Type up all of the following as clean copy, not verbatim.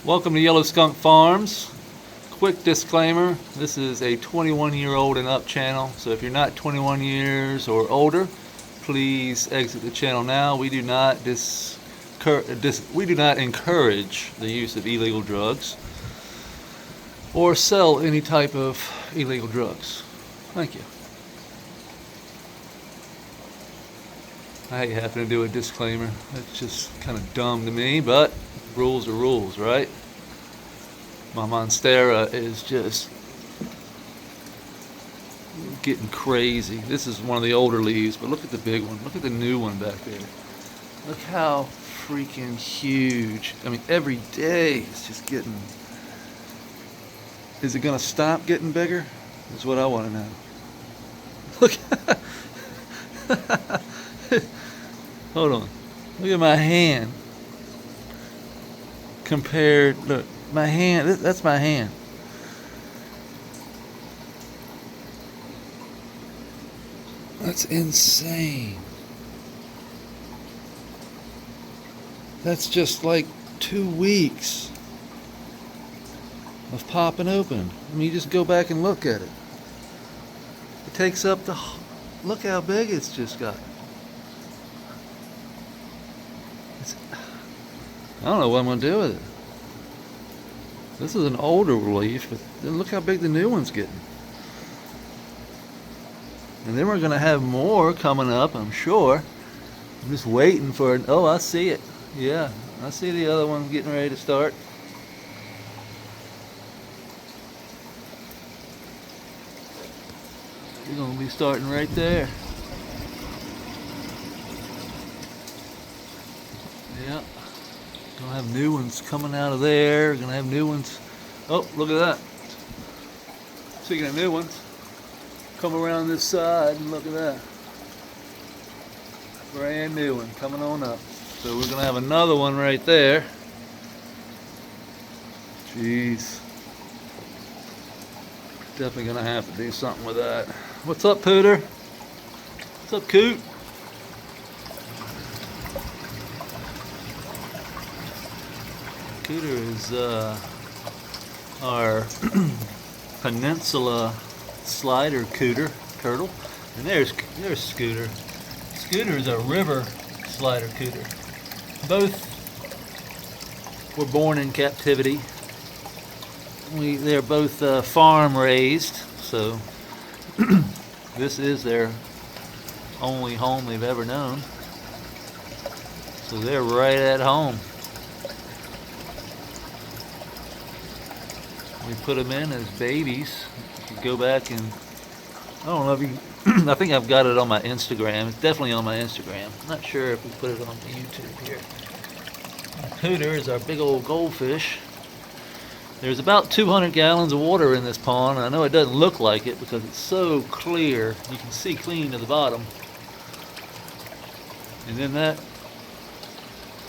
Welcome to Yellow Skunk Farms. Quick disclaimer, this is a 21-year-old and up channel, so if you're not 21 years or older, please exit the channel now. We do not encourage the use of illegal drugs or sell any type of illegal drugs. Thank you. I hate having to do a disclaimer. That's just kind of dumb to me, but rules are rules, right? My Monstera is just getting crazy. This is one of the older leaves, but look at the big one. Look at the new one back there. Look how freaking huge. I mean, every day it's just getting... Is it going to stop getting bigger? That's what I want to know. Look. Hold on. Look at my hand. Compared, look, my hand, that's my hand. That's insane. That's just like 2 weeks of popping open. I mean, you just go back and look at it. It takes up the, look how big it's just got. I don't know what I'm going to do with it. This is an older leaf, but then look how big the new one's getting. And then we're going to have more coming up, I'm sure. I'm just waiting for it. Oh, I see it. Yeah, I see the other one getting ready to start. You're going to be starting right there. Yeah. Gonna have new ones coming out of there. Gonna have new ones. Oh, look at that. Speaking of new ones, come around this side and look at that. Brand new one coming on up. So we're gonna have another one right there. Jeez. Definitely gonna have to do something with that. What's up, Pooter? What's up, Coot? Scooter is our peninsula slider turtle, and there's Scooter. Scooter is a river slider cooter. Both were born in captivity. They're both farm raised, so this is their only home they've ever known. So they're right at home. We put them in as babies. You can go back and, I don't know if you, I think I've got it on my Instagram. It's definitely on my Instagram. I'm not sure if we put it on YouTube here. Pooter is our big old goldfish. There's about 200 gallons of water in this pond. I know it doesn't look like it because it's so clear. You can see clean to the bottom. And then that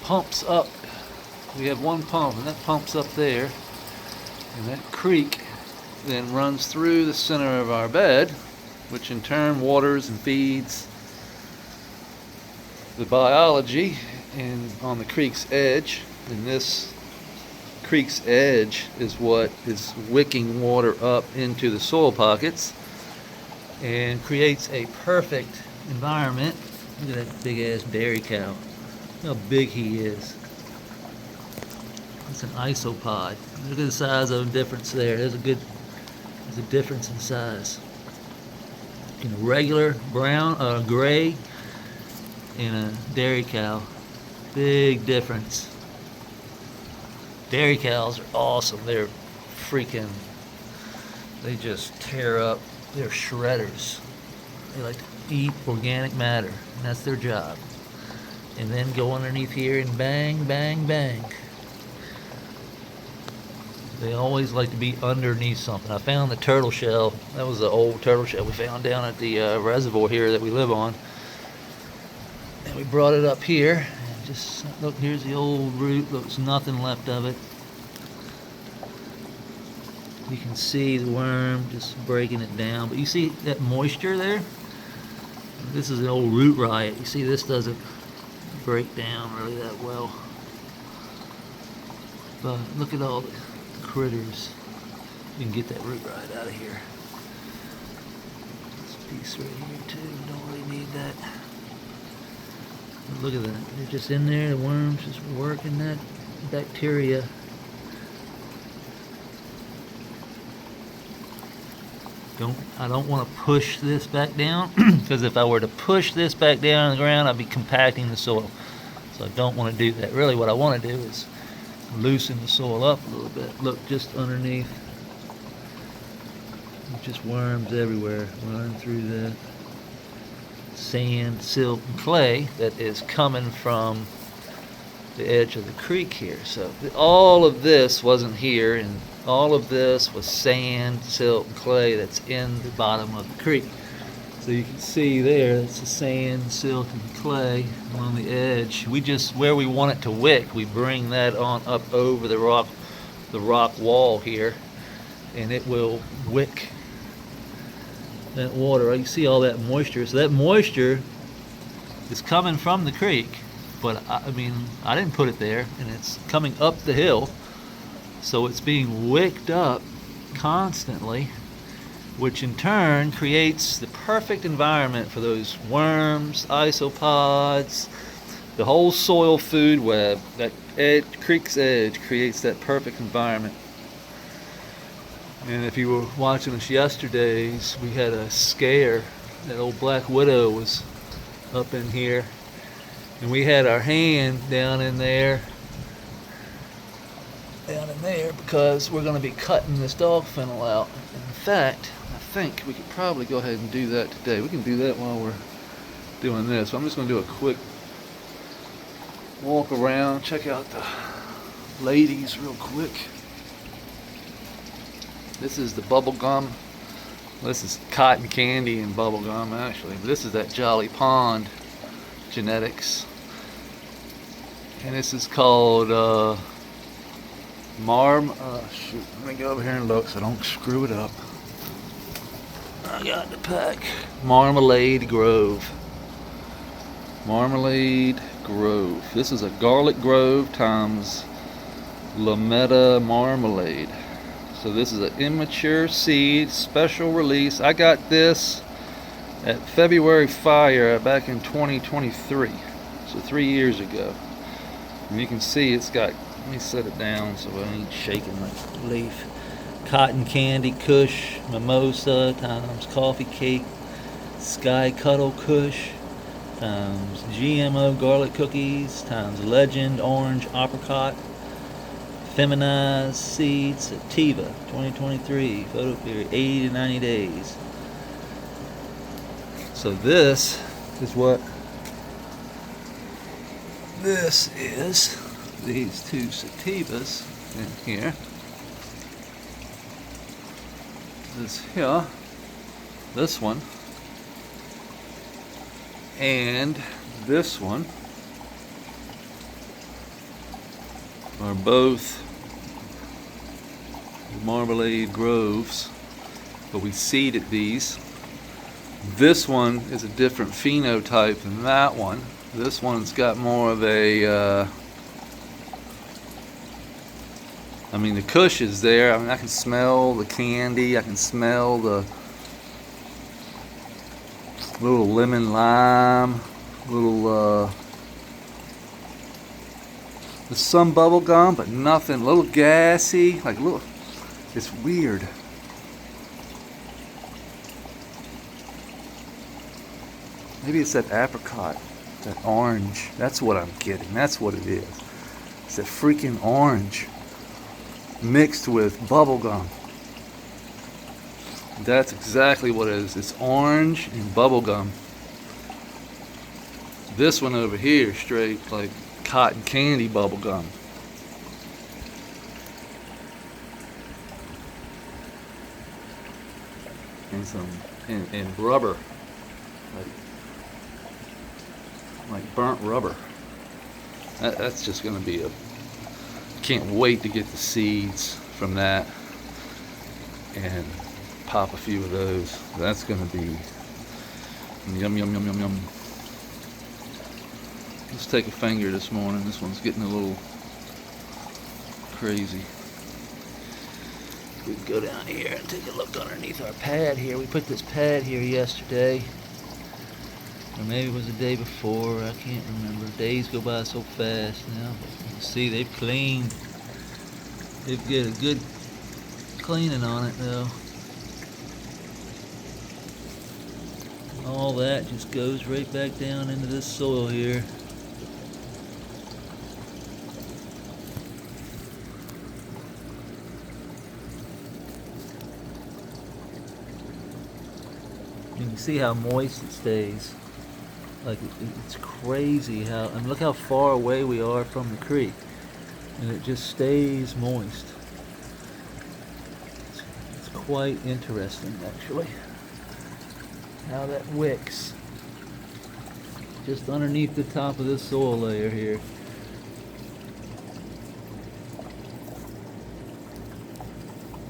pumps up. We have one pump, and that pumps up there. And that creek then runs through the center of our bed, which in turn waters and feeds the biology and on the creek's edge. And this creek's edge is what is wicking water up into the soil pockets and creates a perfect environment. Look at that big ass dairy cow. Look how big he is. It's an isopod. Look at the size of the difference there. There's a difference in size. In a regular brown, gray, and a dairy cow. Big difference. Dairy cows are awesome. They're freaking, they just tear up. They're shredders. They like to eat organic matter, and that's their job. And then go underneath here and bang, bang, bang. They always like to be underneath something. I found the turtle shell. That was the old turtle shell we found down at the reservoir here that we live on. And we brought it up here. And just look, here's the old root. Looks nothing left of it. You can see the worm just breaking it down. But you see that moisture there? This is an old root riot. You see this doesn't break down really that well. look at all the critters. You can get that root right out of here. This piece right here too, don't really need that. But look at that, they're just in there, the worms just working that bacteria. I don't want to push this back down because if I were to push this back down on the ground, I'd be compacting the soil. So I don't want to do that. Really what I want to do is loosen the soil up a little bit. Look, just underneath, just worms everywhere, running through the sand, silt, and clay that is coming from the edge of the creek here. So all of this wasn't here, and all of this was sand, silt, and clay that's in the bottom of the creek. So you can see there, that's the sand, silt, and clay along the edge. We just, where we want it to wick, we bring that on up over the rock wall here, and it will wick that water. You see all that moisture. So that moisture is coming from the creek, but I mean, I didn't put it there, and it's coming up the hill. So it's being wicked up constantly, which in turn creates the perfect environment for those worms, isopods, the whole soil food web. That creek's edge creates that perfect environment. And if you were watching us yesterday's, we had a scare. That old black widow was up in here, and we had our hand down in there because we're going to be cutting this dog fennel out. In fact, I think we could probably go ahead and do that today. We can do that while we're doing this. So I'm just going to do a quick walk around, check out the ladies real quick. This is the bubble gum. This is cotton candy and bubble gum actually. But this is that Jolly Pond genetics. And this is called shoot, let me go over here and look so I don't screw it up. I got the pack. Marmalade Grove. Marmalade Grove. This is a garlic grove times Lametta marmalade. So this is an immature seed, special release. I got this at February Fire back in 2023. So 3 years ago. And you can see it's got, let me set it down so I ain't shaking my leaf. Cotton candy Kush, mimosa times coffee cake, sky cuddle Kush times GMO garlic cookies times legend orange apricot, feminized seeds sativa 2023 photo period 80 to 90 days. So this is what this is. These two sativas in here. This here, this one, and this one are both marmalade groves, but we seeded these. This one is a different phenotype than that one. This one's got more of a I mean, the Kush is there. I mean, I can smell the candy. I can smell the little lemon lime, little there's some bubble gum, but nothing. A little gassy, like little. It's weird. Maybe it's that apricot, that orange. That's what I'm getting. That's what it is. It's that freaking orange mixed with bubble gum. That's exactly what it is. It's orange and bubble gum. This one over here, straight like cotton candy bubble gum. And some and rubber, like burnt rubber. That's just gonna be a. Can't wait to get the seeds from that and pop a few of those. That's gonna be yum yum yum yum yum. Let's take a finger this morning. This one's getting a little crazy. We can go down here and take a look underneath our pad here. We put this pad here yesterday, or maybe it was the day before. I can't remember. Days go by so fast now. You can see they've cleaned. They've got a good cleaning on it though. All that just goes right back down into this soil here. You can see how moist it stays. Like it's crazy how, and look how far away we are from the creek, and it just stays moist. It's quite interesting actually, how that wicks just underneath the top of this soil layer here.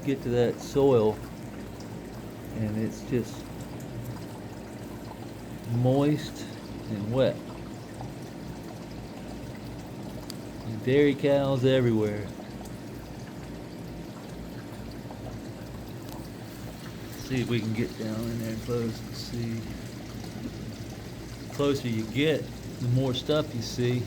Get to that soil and it's just moist and wet. And dairy cows everywhere. See if we can get down in there close and see. The closer you get, the more stuff you see.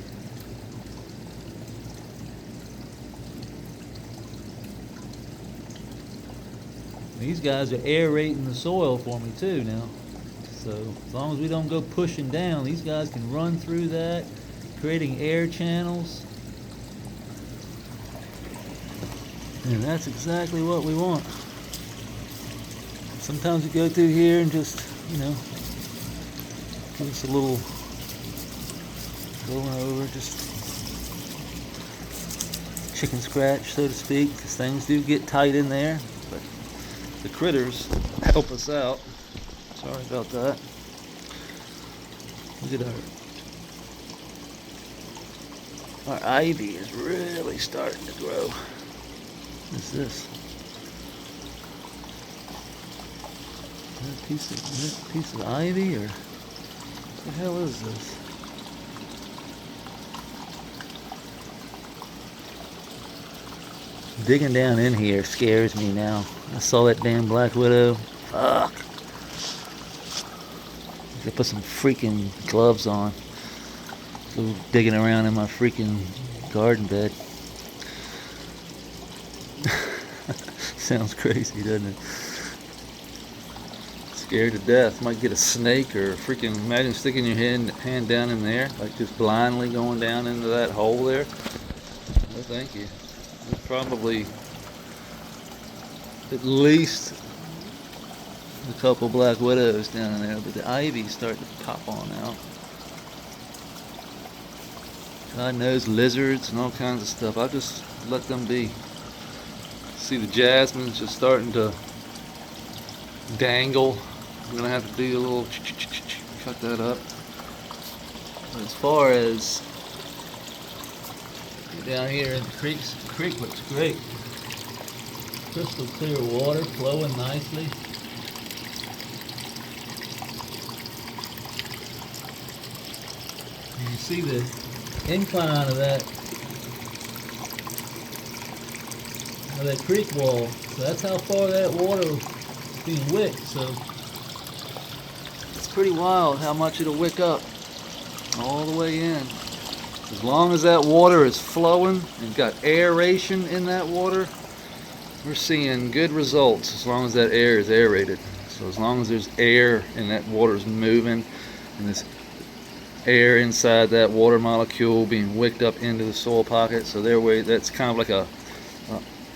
These guys are aerating the soil for me too now. So as long as we don't go pushing down, these guys can run through that, creating air channels. And that's exactly what we want. Sometimes we go through here and just, you know, give us a little going over, just chicken scratch, so to speak, because things do get tight in there. But the critters help us out. Sorry about that. Look at our ivy is really starting to grow. What's this? Is that a piece of ivy, or what the hell is this? Digging down in here scares me now. I saw that damn black widow. Fuck. I put some freaking gloves on. Go digging around in my freaking garden bed. Sounds crazy, doesn't it? Scared to death. Might get a snake or freaking, imagine sticking your hand down in there, like just blindly going down into that hole there. No thank you. There's probably at least a couple black widows down in there, but the ivy's starting to pop on out. God knows, lizards and all kinds of stuff. I just let them be. See the jasmine's just starting to dangle. I'm gonna have to do a little cut that up. But as far as down here in the creek looks great. Crystal clear water flowing nicely. And you see the incline of that creek wall. So that's how far that water is being wicked. So it's pretty wild how much it'll wick up all the way in. As long as that water is flowing and got aeration in that water, we're seeing good results as long as that air is aerated. So as long as there's air and that water is moving and this air inside that water molecule being wicked up into the soil pocket, so that's kind of like a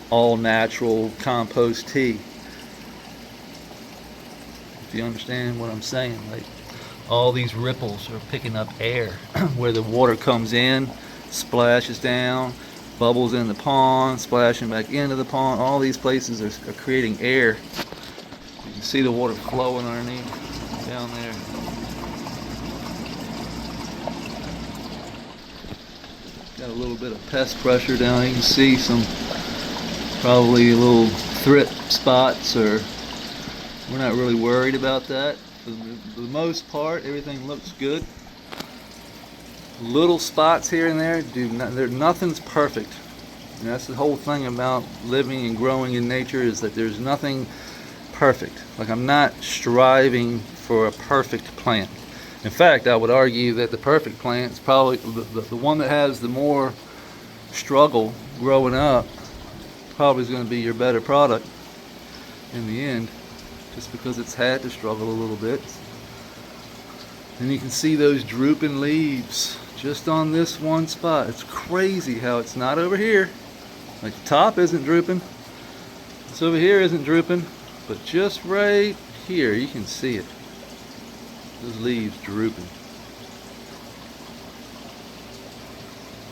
all natural compost tea. If you understand what I'm saying, like all these ripples are picking up air where the water comes in, splashes down, bubbles in the pond, splashing back into the pond. All these places are creating air. You can see the water flowing underneath down there. Got a little bit of pest pressure down. You can see some probably little thrip spots, or we're not really worried about that. For the most part, everything looks good. Little spots here and there, nothing's perfect. And that's the whole thing about living and growing in nature, is that there's nothing perfect. Like, I'm not striving for a perfect plant. In fact, I would argue that the perfect plant is probably the one that has the more struggle growing up, probably is going to be your better product in the end, just because it's had to struggle a little bit. And you can see those drooping leaves just on this one spot. It's crazy how it's not over here. Like, the top isn't drooping, this over here isn't drooping, but just right here you can see it. Those leaves drooping.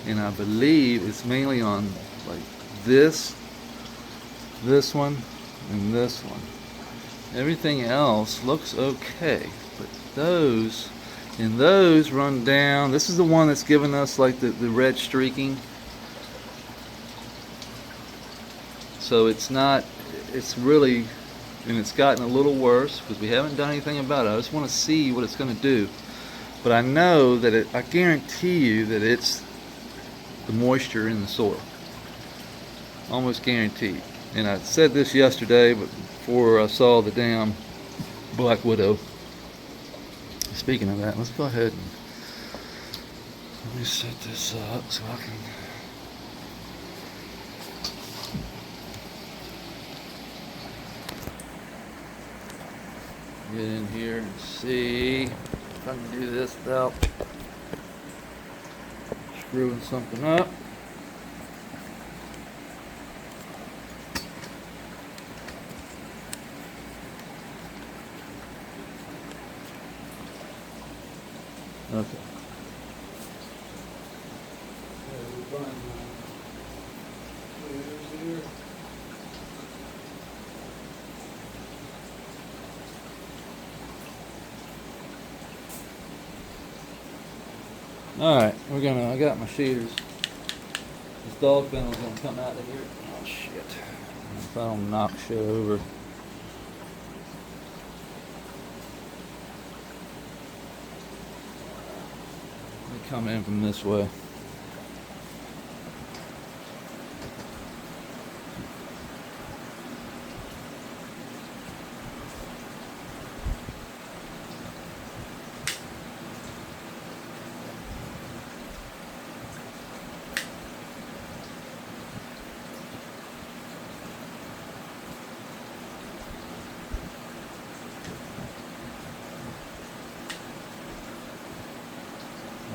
And I believe it's mainly on like this one, and this one. Everything else looks okay, but those and those run down. This is the one that's giving us like the red streaking. So it's not, it's really, and it's gotten a little worse because we haven't done anything about it. I just want to see what it's going to do. But I know that I guarantee you that it's the moisture in the soil. Almost guaranteed. And I said this yesterday, but before I saw the damn black widow. Speaking of that, let's go ahead and let me set this up so I can get in here and see if I can do this without screwing something up. Okay. Alright, I got my shears. This dog kennel's gonna come out of here. Oh shit. If I don't knock shit over. Let me come in from this way.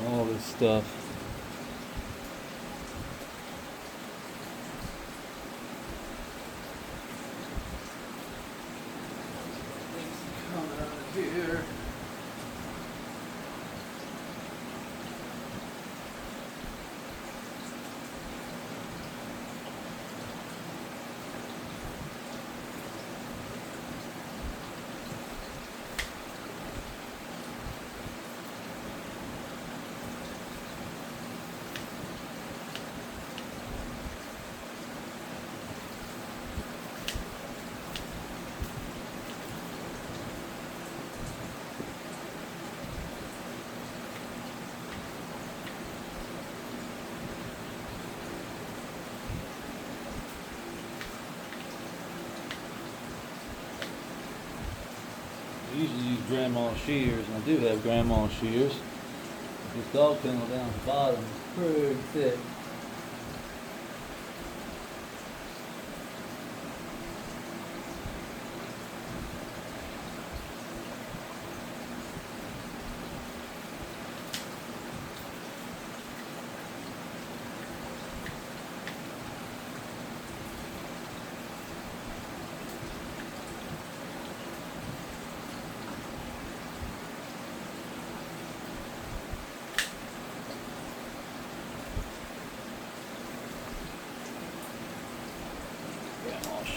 All this stuff. Coming out of here. I usually use grandma's shears, and I do have grandma's shears. This dog kennel down at the bottom is pretty thick.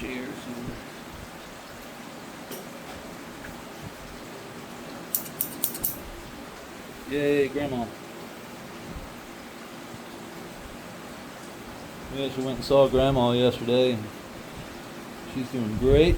Shears and yay, grandma. We actually went and saw grandma yesterday, and she's doing great.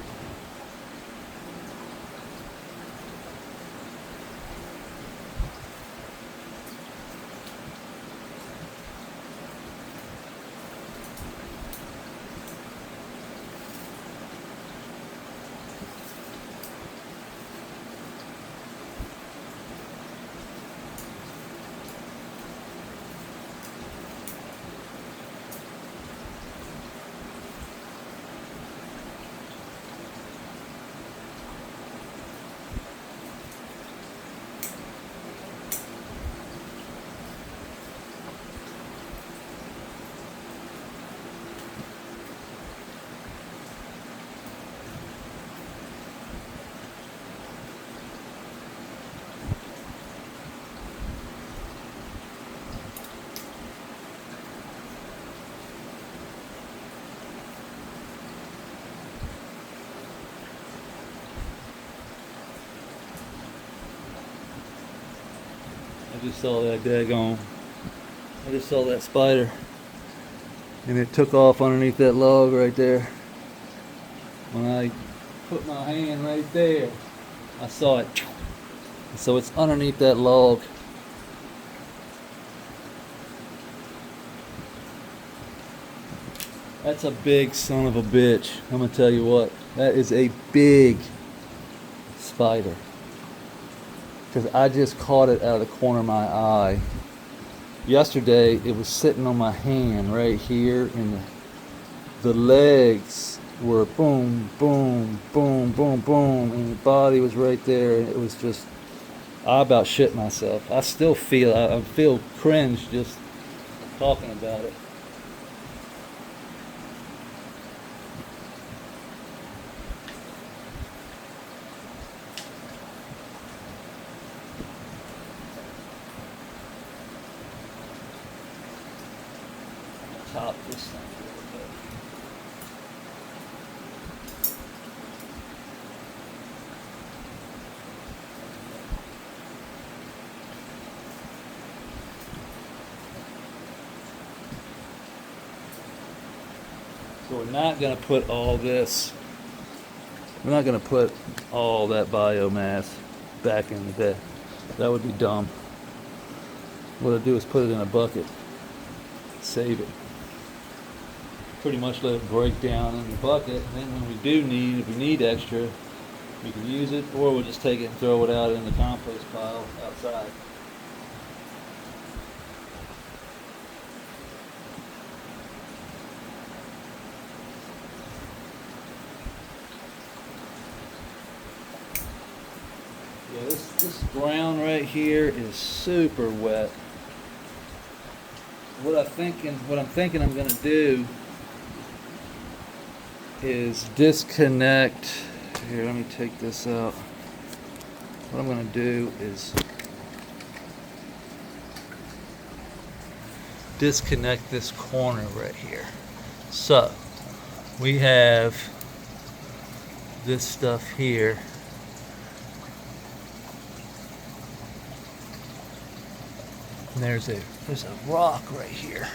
I just saw that daggone. I just saw that spider. And it took off underneath that log right there. When I put my hand right there, I saw it. So it's underneath that log. That's a big son of a bitch. I'm gonna tell you what. That is a big spider. Because I just caught it out of the corner of my eye. Yesterday, it was sitting on my hand right here, and the legs were boom, boom, boom, boom, boom, and the body was right there, and it was just, I about shit myself. I still feel, I feel cringe just talking about it. Top this thing a little bit. So we're not going to put all this, we're not going to put all that biomass back in the bed. That would be dumb. What I'll do is put it in a bucket, save it. Pretty much let it break down in the bucket, and then when we do need, if we need extra, we can use it, or we'll just take it and throw it out in the compost pile outside. Yeah, this ground right here is super wet. What I'm thinking I'm gonna do is disconnect. Here, let me take this out. What I'm going to do is disconnect this corner right here. So, we have this stuff here. And there's a rock right here.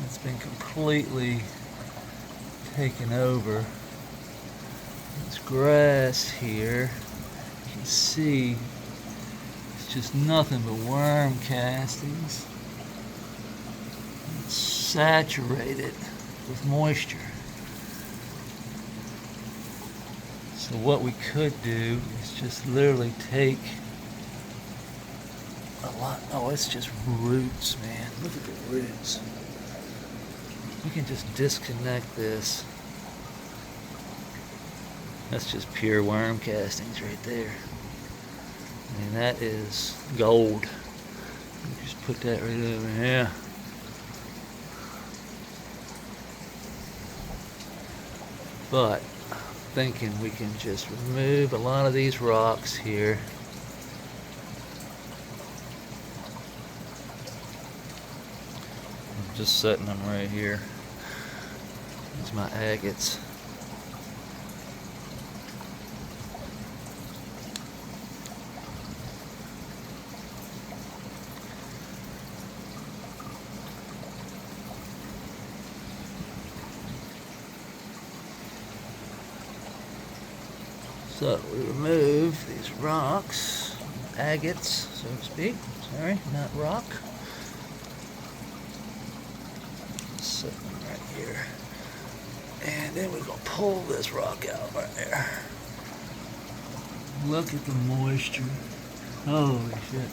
It's been completely taken over. This grass here, you can see it's just nothing but worm castings. It's saturated with moisture. So what we could do is just literally take a lot. Oh, it's just roots, man. Look at the roots. We can just disconnect this. That's just pure worm castings right there. I mean, that is gold. Just put that right over here. But I'm thinking we can just remove a lot of these rocks here. I'm just setting them right here. These are my agates. So we remove these rocks, agates, so to speak. Sorry, not rock. Set them right here. And then we're going to pull this rock out right there. Look at the moisture. Holy shit.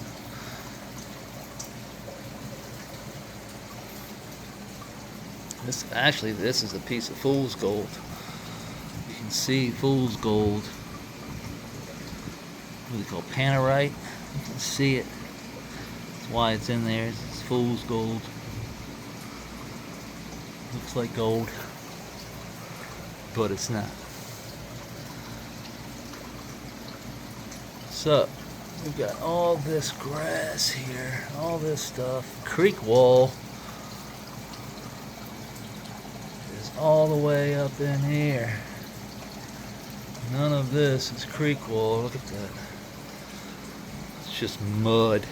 This is a piece of fool's gold. You can see fool's gold. What they call panerite. You can see it. That's why it's in there. It's fool's gold. Looks like gold, but it's not. So we've got all this grass here, all this stuff. Creek wall is all the way up in here. None of this is creek wall. Look at that. It's just mud.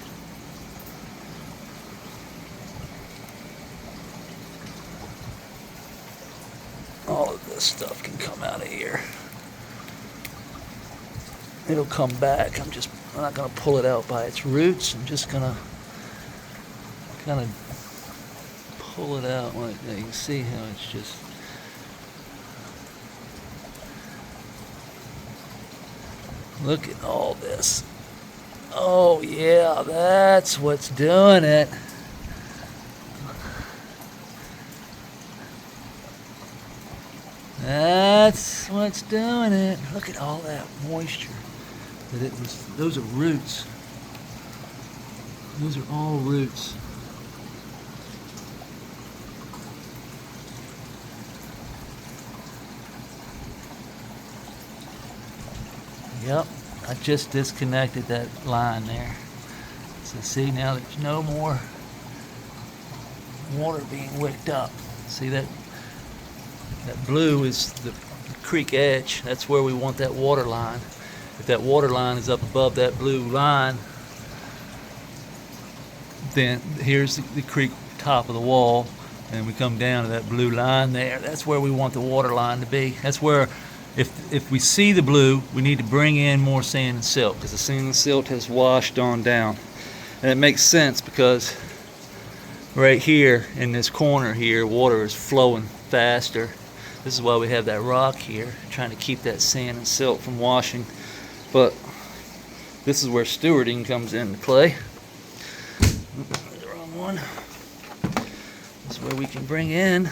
All of this stuff can come out of here. It'll come back. I'm not going to pull it out by its roots. I'm just going to kind of pull it out like that. You can see how it's just... Look at all this. Oh yeah, that's what's doing it. That's what's doing it. Look at all that moisture. Those are roots. Those are all roots. Yep, I just disconnected that line there. So see, now there's no more water being wicked up. See that blue is the creek edge. That's where we want that water line. If that water line is up above that blue line, then here's the creek top of the wall, and we come down to that blue line there. That's where we want the water line to be. That's where, if we see the blue, we need to bring in more sand and silt, because the sand and silt has washed on down. And it makes sense because right here in this corner here, water is flowing faster. This is why we have that rock here, trying to keep that sand and silt from washing. But this is where stewarding comes into play. The wrong one. This is where we can bring in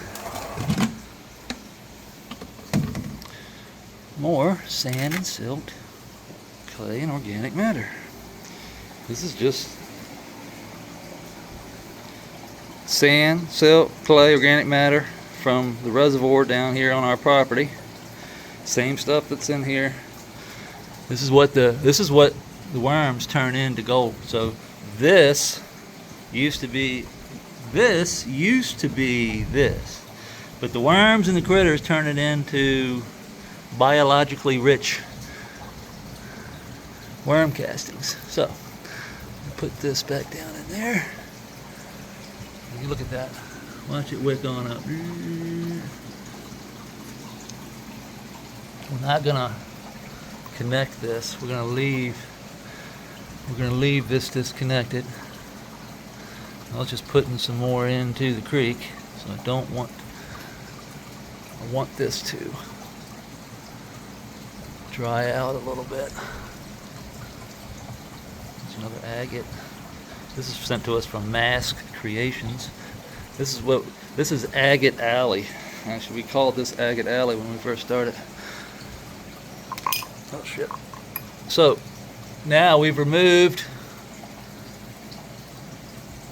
more sand and silt, clay and organic matter. This is just sand, silt, clay, organic matter from the reservoir down here on our property. Same stuff that's in here. This is what the worms turn into gold. So this used to be this, but the worms and the critters turn it into biologically rich worm castings. So put this back down in there. You look at that. Watch it wick on up. We're not gonna connect this. We're gonna leave this disconnected. I was just putting some more into the creek, so I want this to dry out a little bit. There's another agate. This is sent to us from Mask Creations. This is Agate Alley. Actually, we called this Agate Alley when we first started. Oh shit. So now we've removed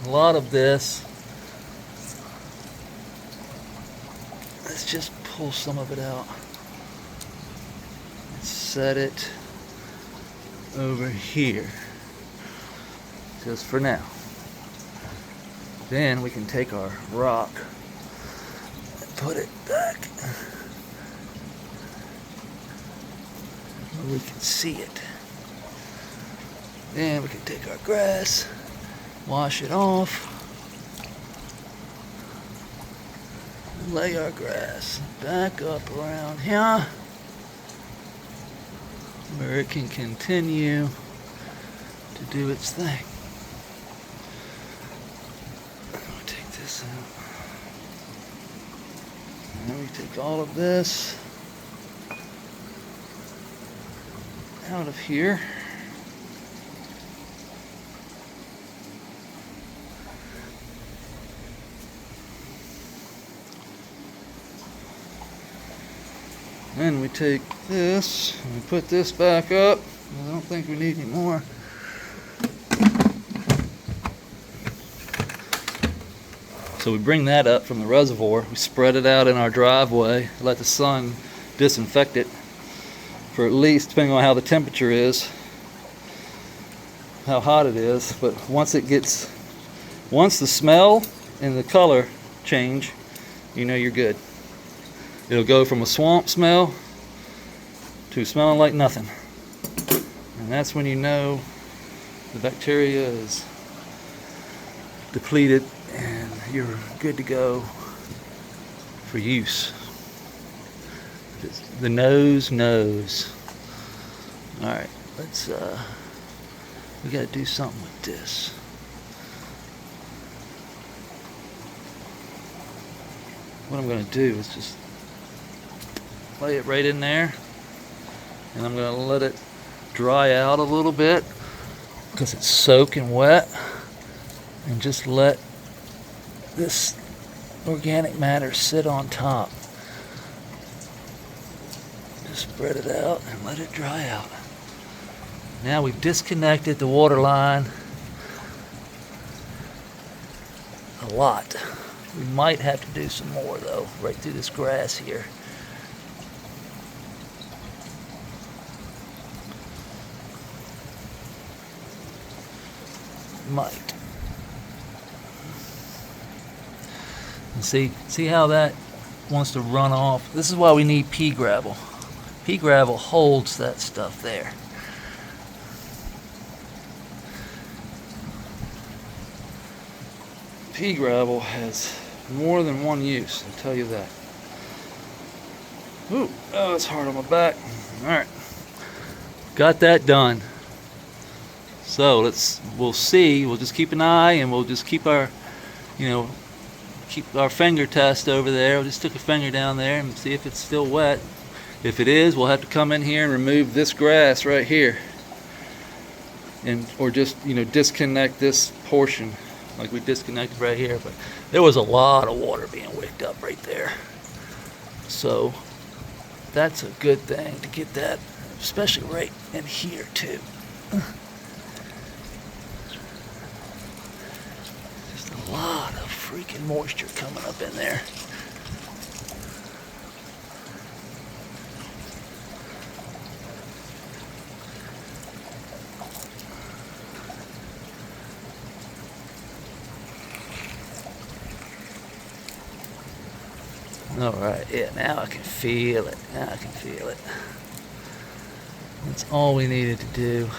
a lot of this. Let's just pull some of it out. Set it over here, just for now. Then we can take our rock and put it back where we can see it. Then we can take our grass, wash it off, and lay our grass back up around here, where it can continue to do its thing. I'll take this out. And we take all of this out of here. Then we take this and we put this back up. I don't think we need any more. So we bring that up from the reservoir. We spread it out in our driveway, let the sun disinfect it for at least, depending on how the temperature is, how hot it is. But once the smell and the color change, you know you're good. It'll go from a swamp smell to smelling like nothing. And that's when you know the bacteria is depleted and you're good to go for use. The nose knows. Alright, let's we gotta do something with this. What I'm gonna do is just lay it right in there, and I'm gonna let it dry out a little bit because it's soaking wet, and just let this organic matter sit on top. Just spread it out and let it dry out. Now we've disconnected the water line a lot. We might have to do some more though, right through this grass here. Might. And see how that wants to run off? This is why we need pea gravel. Pea gravel holds that stuff there. Pea gravel has more than one use, I'll tell you that. Ooh, oh, it's hard on my back. Alright. Got that done. So we'll see, we'll just keep an eye, and we'll just keep our, keep our finger test over there. We just took a finger down there and see if it's still wet. If it is, we'll have to come in here and remove this grass right here. Or just, disconnect this portion like we disconnected right here. But there was a lot of water being wicked up right there. So that's a good thing to get that, especially right in here too. Just a lot of freaking moisture coming up in there. Alright, yeah, now I can feel it. Now I can feel it. That's all we needed to do.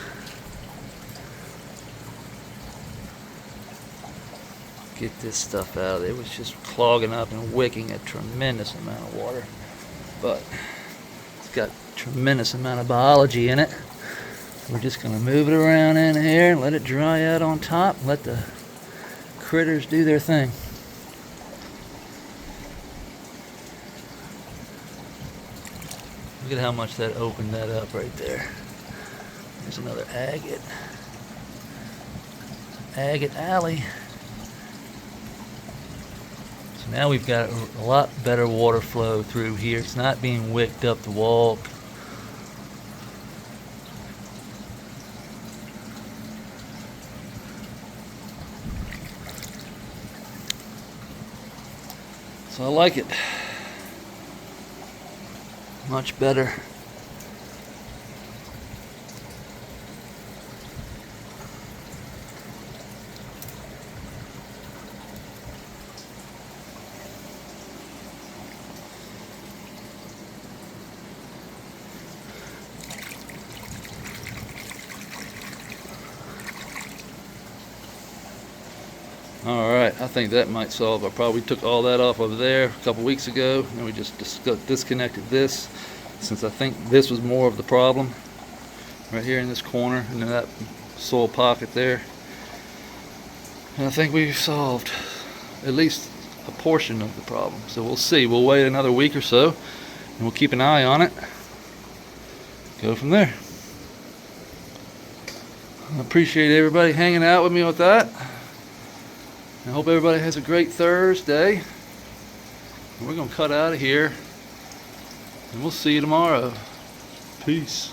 Get this stuff out of there. It was just clogging up and wicking a tremendous amount of water. But it's got a tremendous amount of biology in it. We're just going to move it around in here and let it dry out on top. Let the critters do their thing. Look at how much that opened that up right there. There's another agate. Agate alley. So now we've got a lot better water flow through here. It's not being wicked up the wall. So I like it. Much better. Alright, I think that might solve. I probably took all that off over there a couple weeks ago, and we just disconnected this, since I think this was more of the problem right here in this corner and in that soil pocket there. And I think we've solved at least a portion of the problem. So we'll see. We'll wait another week or so, and we'll keep an eye on it. Go from there. I appreciate everybody hanging out with me with that. I hope everybody has a great Thursday. And we're going to cut out of here. And we'll see you tomorrow. Peace.